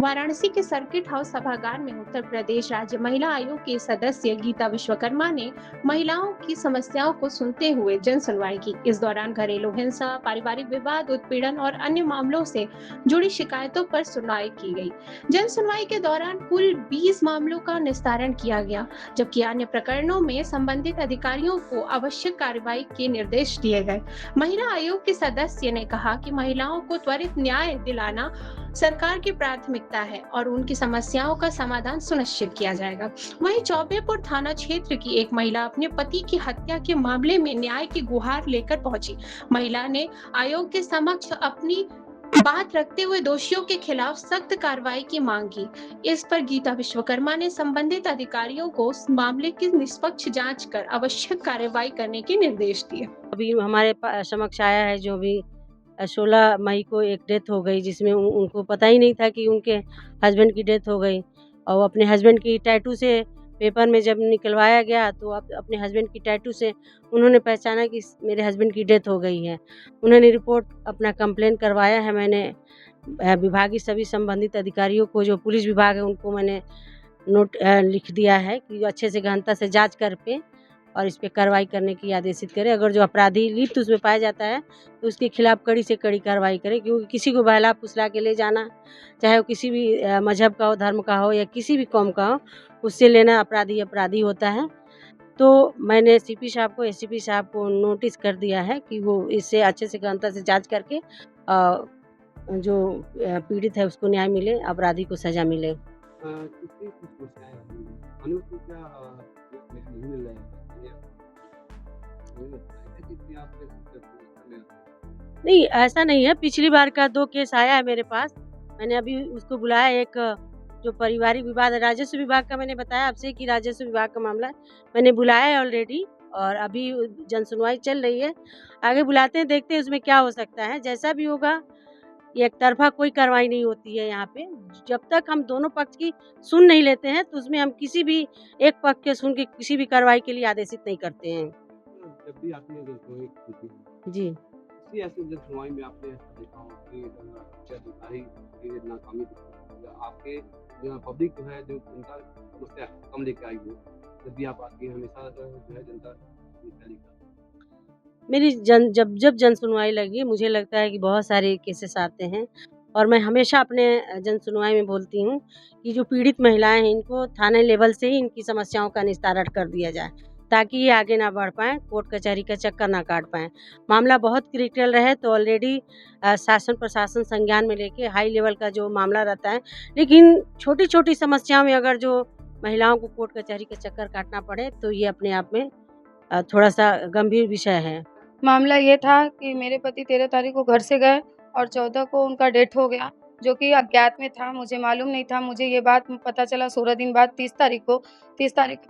वाराणसी के circuit house सभागार में उत्तर प्रदेश राज्य महिला आयोग की सदस्य गीता विश्वकर्मा ने महिलाओं की समस्याओं को सुनते हुए जन सुनवाई की। इस दौरान घरेलू हिंसा, पारिवारिक विवाद, उत्पीड़न और अन्य मामलों से जुड़ी शिकायतों पर सुनवाई की गई। जन सुनवाई के दौरान कुल 20 मामलों का निस्तारण किया गया, जबकि अन्य प्रकरणों में संबंधित अधिकारियों को आवश्यक कार्रवाई के निर्देश दिए गए। महिला आयोग के सदस्य ने कहा कि महिलाओं को त्वरित न्याय दिलाना सरकार की प्राथमिकता है और उनकी समस्याओं का समाधान सुनिश्चित किया जाएगा। वहीं चौबेपुर थाना क्षेत्र की एक महिला अपने पति की हत्या के मामले में न्याय की गुहार लेकर पहुंची। महिला ने आयोग के समक्ष अपनी बात रखते हुए दोषियों के खिलाफ सख्त कार्रवाई की मांग की। इस पर गीता विश्वकर्मा ने संबंधित अधिकारियों को इस मामले की निष्पक्ष जांच कर आवश्यक कार्रवाई करने के निर्देश दिए। अभी हमारे समक्ष आया है जो भी 16 मई को एक डेथ हो गई, जिसमें उनको पता ही नहीं था कि उनके हस्बैंड की डेथ हो गई। और अपने हस्बैंड की टैटू से पेपर में जब निकलवाया गया तो अपने हस्बैंड की टैटू से उन्होंने पहचाना कि मेरे हस्बैंड की डेथ हो गई है। उन्होंने रिपोर्ट अपना कंप्लेन करवाया है। मैंने विभागीय सभी संबंधित अधिकारियों को, जो पुलिस विभाग है, उनको मैंने नोट लिख दिया है कि अच्छे से गहनता से जाँच कर पे और इस पे कार्रवाई करने की आदेशित करें। अगर जो अपराधी लिप्त उसमें पाया जाता है तो उसके खिलाफ कड़ी से कड़ी कार्रवाई करें, क्योंकि किसी को बहला फुसला के ले जाना, चाहे वो किसी भी मज़हब का हो, धर्म का हो या किसी भी कौम का हो, उससे लेना अपराधी होता है। तो मैंने सीपी साहब को, एसीपी साहब को नोटिस कर दिया है कि वो इससे अच्छे से गहनता से जाँच करके जो पीड़ित है उसको न्याय मिले, अपराधी को सज़ा मिले। कितनी कुछ समस्याएँ हैं, कानून को क्या नहीं मिल रहा है? नहीं, ऐसा नहीं है। पिछली बार का 2 केस आया है मेरे पास। मैंने अभी उसको बुलाया। एक जो पारिवारिक विवाद है, राजस्व विभाग का, मैंने बताया आपसे कि राजस्व विभाग का मामला है। मैंने बुलाया है ऑलरेडी और अभी जन सुनवाई चल रही है। आगे बुलाते हैं, देखते हैं उसमें क्या हो सकता है। जैसा भी होगा, ये एक तरफ़ा कोई कार्रवाई नहीं होती है यहाँ पे। जब तक हम दोनों पक्ष की सुन नहीं लेते हैं, तो उसमें हम किसी भी एक पक्ष के सुन के किसी भी कार्रवाई के लिए आदेशित नहीं करते हैं। जब भी आपने जन सुनवाई की थी, जी। किसी ऐसे जन सुनवाई में आपने ऐसा देखा हो कि उच्च अधिकारी की नाकामी दिखी या आपके जो पब्लिक जो है, जो उनका समस्या कम लेके आई हो, जब भी आप आती हैं हमेशा जो है जनता समस्या लेकर मेरी जब जन सुनवाई लगी, मुझे लगता है कि बहुत सारे केसेस आते हैं और मैं हमेशा अपने जन सुनवाई में बोलती हूँ कि जो पीड़ित महिलाएँ हैं, इनको थाने लेवल से ही इनकी समस्याओं का निस्तारण कर दिया जाए, ताकि ये आगे ना बढ़ पाएँ, कोर्ट कचहरी का चक्कर ना काट पाएँ। मामला बहुत क्रिटिकल रहे तो ऑलरेडी शासन प्रशासन संज्ञान में लेके हाई लेवल का जो मामला रहता है, लेकिन छोटी-छोटी समस्याओं में अगर जो महिलाओं को कोर्ट कचहरी का चक्कर काटना पड़े, तो ये अपने आप में थोड़ा-सा गंभीर विषय है। मामला ये था कि मेरे पति 13 तारीख को घर से गए और 14 को उनका डेथ हो गया, जो कि अज्ञात में था, मुझे मालूम नहीं था। मुझे ये बात पता चला 16 दिन बाद 30 तारीख को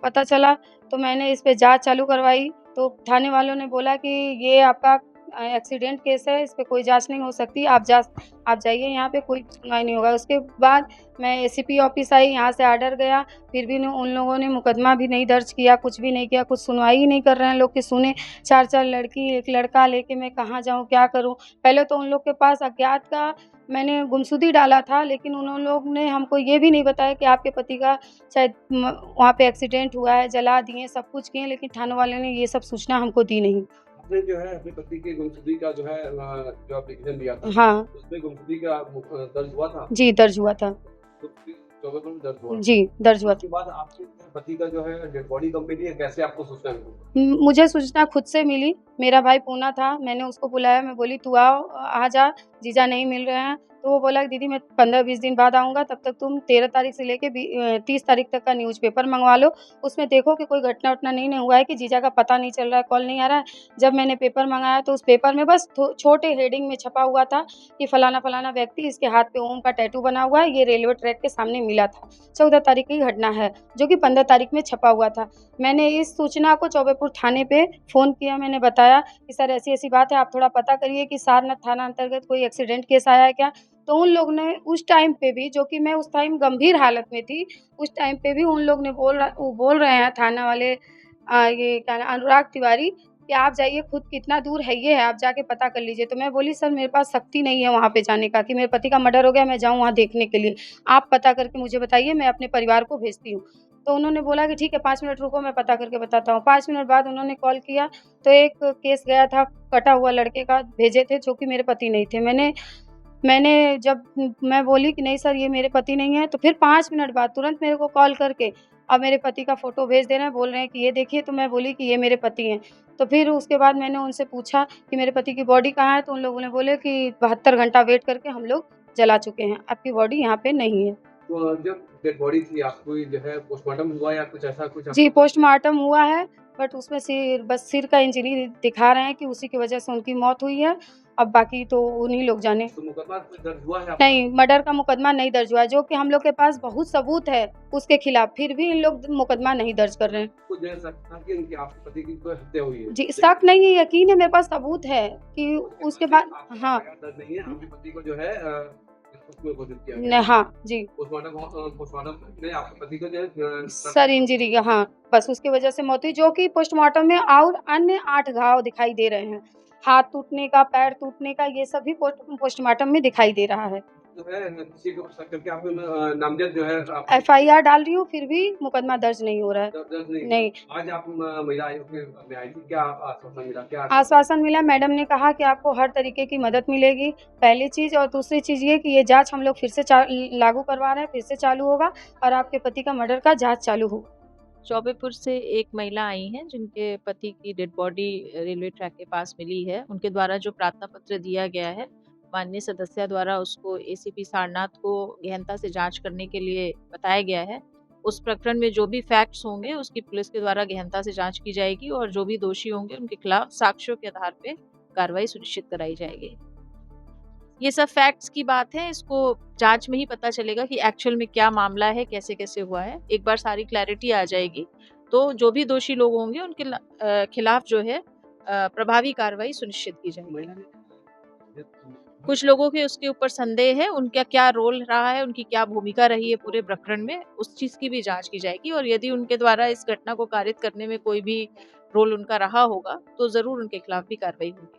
पता चला, तो मैंने इस पे जाँच चालू करवाई। तो थाने वालों ने बोला कि ये आपका एक्सीडेंट केस है, इस पे कोई जाँच नहीं हो सकती, आप जाइए, यहाँ पे कोई सुनवाई नहीं होगा। उसके बाद मैं एसीपी ऑफ़िस आई, यहाँ से ऑर्डर गया, फिर भी उन लोगों ने मुकदमा भी नहीं दर्ज किया, कुछ भी नहीं किया, कुछ सुनवाई ही नहीं कर रहे हैं लोग कि सुने। 4-4 लड़की, 1 लड़का लेके मैं कहाँ जाऊँ, क्या करूँ? पहले तो उन लोग के पास अज्ञात का मैंने गुमशुदी डाला था, लेकिन उन लोग ने हमको ये भी नहीं बताया कि आपके पति का शायद वहाँ पे एक्सीडेंट हुआ है, जला दिए, सब कुछ किए, लेकिन थाने वाले ने ये सब सूचना हमको दी नहीं। आपने जो है अपने पति के गुमशुदगी का जो है जो एप्लीकेशन दिया था, हाँ। उसमें गुमशुदगी का दर्ज हुआ था? जी, दर्ज हुआ था। तो फिर 14 में दर्ज हुआ? जी, दर्ज हुआ था। उसके बाद आपके पति का जो है डेड बॉडी कब मिली है, कैसे आपको सूचना मिली? मुझे सूचना खुद से मिली। मेरा भाई पूना था, मैंने उसको बुलाया, मैं बोली तू आ जा, जीजा नहीं मिल रहे हैं। तो वो बोला कि दीदी मैं 15-20 दिन बाद आऊँगा, तब तक तुम 13 तारीख से लेके 30 तारीख तक का न्यूज़पेपर मँगवा लो। उसमें देखो कि कोई घटना-वटना नहीं न हुआ है, कि जीजा का पता नहीं चल रहा है, कॉल नहीं आ रहा है। जब मैंने पेपर मँगाया तो उस पेपर में बस छोटे हेडिंग में छपा हुआ था कि फलाना-फलाना व्यक्ति, इसके हाथ पे ओम का टैटू बना हुआ है, ये रेलवे ट्रैक के सामने मिला था। 14 तारीख की घटना है, जो कि 15 तारीख में छपा हुआ था। मैंने इस सूचना को चौबेपुर थाने पे फ़ोन किया, मैंने बताया कि सर ऐसी-ऐसी बात है, आप थोड़ा पता करिए कि सारनाथ थाना अंतर्गत कोई एक्सीडेंट केस आया है क्या? तो उन लोग ने उस टाइम पे भी, जो कि मैं उस टाइम गंभीर हालत में थी, उस टाइम पे भी उन लोग ने बोल रहे हैं थाना वाले, ये क्या नाम, अनुराग तिवारी, कि कि आप जाइए खुद, कितना दूर है ये है, आप जाके पता कर लीजिए। तो मैं बोली सर मेरे पास शक्ति नहीं है वहाँ पे जाने का कि मेरे पति का मर्डर हो गया, मैं जाऊँ वहाँ देखने के लिए। आप पता करके मुझे बताइए, मैं अपने परिवार को भेजती हूँ। तो उन्होंने बोला कि ठीक है 5 मिनट रुको, मैं पता करके बताता हूँ। 5 मिनट बाद उन्होंने कॉल किया, तो एक केस गया था कटा हुआ लड़के का, भेजे थे जो कि मेरे पति नहीं थे। मैंने मैंने जब मैं बोली कि नहीं सर ये मेरे पति नहीं है, तो फिर 5 मिनट बाद तुरंत मेरे को कॉल करके अब मेरे पति का फ़ोटो भेज दे रहे हैं, बोल रहे हैं कि ये देखिए, तो मैं बोली कि ये मेरे पति हैं। तो फिर उसके बाद मैंने उनसे पूछा कि मेरे पति की बॉडी कहाँ है? तो उन लोगों ने बोले कि 72 घंटा वेट करके हम लोग जला चुके हैं, आपकी बॉडी यहाँ पे नहीं है। तो जब डेड बॉडी थी आपको जो है पोस्टमार्टम हुआ या कुछ ऐसा कुछ जी, आपको पोस्टमार्टम हुआ है, बट उसमें बस सिर का इंजरी दिखा रहे हैं कि उसी की वजह से उनकी मौत हुई है। अब बाकी तो उन्हीं लोग जाने। तो मुकदमा कुछ दर्ज हुआ है आपका? नहीं, मर्डर का मुकदमा नहीं दर्ज हुआ है, जो कि हम लोग के पास बहुत सबूत है उसके खिलाफ, फिर भी इन लोग मुकदमा नहीं दर्ज कर रहे हैं। कुछ देर शक था कि इनकी आपके पति की कोई हत्या हुई है। जी, शक नहीं है, यकीन है, मेरे पास सबूत है कि उसके बाद आपका हाँ, एफआईआर दर्ज नहीं है, आपके पति को जो है इसमें घोषित किया न गया। हाँ, जी, पोस्टमार्टम में आपके पति को जो है सर इंजरी हाँ, बस उसकी वजह से मौत हुई, जो कि पोस्टमार्टम में और अन्य 8 घाव दिखाई दे रहे हैं। हाथ टूटने का, पैर टूटने का, ये सभी पोस्टमार्टम में दिखाई दे रहा है। जो है किसी को शक करके आपको नामजद जो है आप एफआईआर डाल रही हूँ, फिर भी मुकदमा दर्ज नहीं हो रहा है। दर्ज नहीं। नहीं। आज आप महिला आयोग में आई थी, क्या आश्वासन मिला? क्या आश्वासन मिला, मैडम ने कहा कि आपको हर तरीके की मदद मिलेगी, पहली चीज़, और दूसरी चीज़ ये कि ये जाँच हम लोग फिर से लागू करवा रहे हैं, फिर से चालू होगा और आपके पति का मर्डर का जाँच चालू होगा। चौबेपुर से एक महिला आई हैं जिनके पति की डेड बॉडी रेलवे ट्रैक के पास मिली है। उनके द्वारा जो प्रार्थना पत्र दिया गया है, माननीय सदस्य द्वारा उसको एसीपी सारनाथ को गहनता से जांच करने के लिए बताया गया है। उस प्रकरण में जो भी फैक्ट्स होंगे उसकी पुलिस के द्वारा गहनता से जांच की जाएगी और जो भी दोषी होंगे उनके खिलाफ साक्ष्यों के आधार पे कार्रवाई सुनिश्चित कराई जाएगी। ये सब फैक्ट्स की बात है, इसको जांच में ही पता चलेगा कि एक्चुअल में क्या मामला है, कैसे-कैसे हुआ है। एक बार सारी क्लैरिटी आ जाएगी, तो जो भी दोषी लोग होंगे उनके खिलाफ जो है प्रभावी कार्रवाई सुनिश्चित की जाएगी। कुछ लोगों के उसके ऊपर संदेह है, उनका क्या रोल रहा है, उनकी क्या भूमिका रही है पूरे प्रकरण में, उस चीज़ की भी जाँच की जाएगी और यदि उनके द्वारा इस घटना को कारित करने में कोई भी रोल उनका रहा होगा, तो ज़रूर उनके खिलाफ भी कार्रवाई होगी।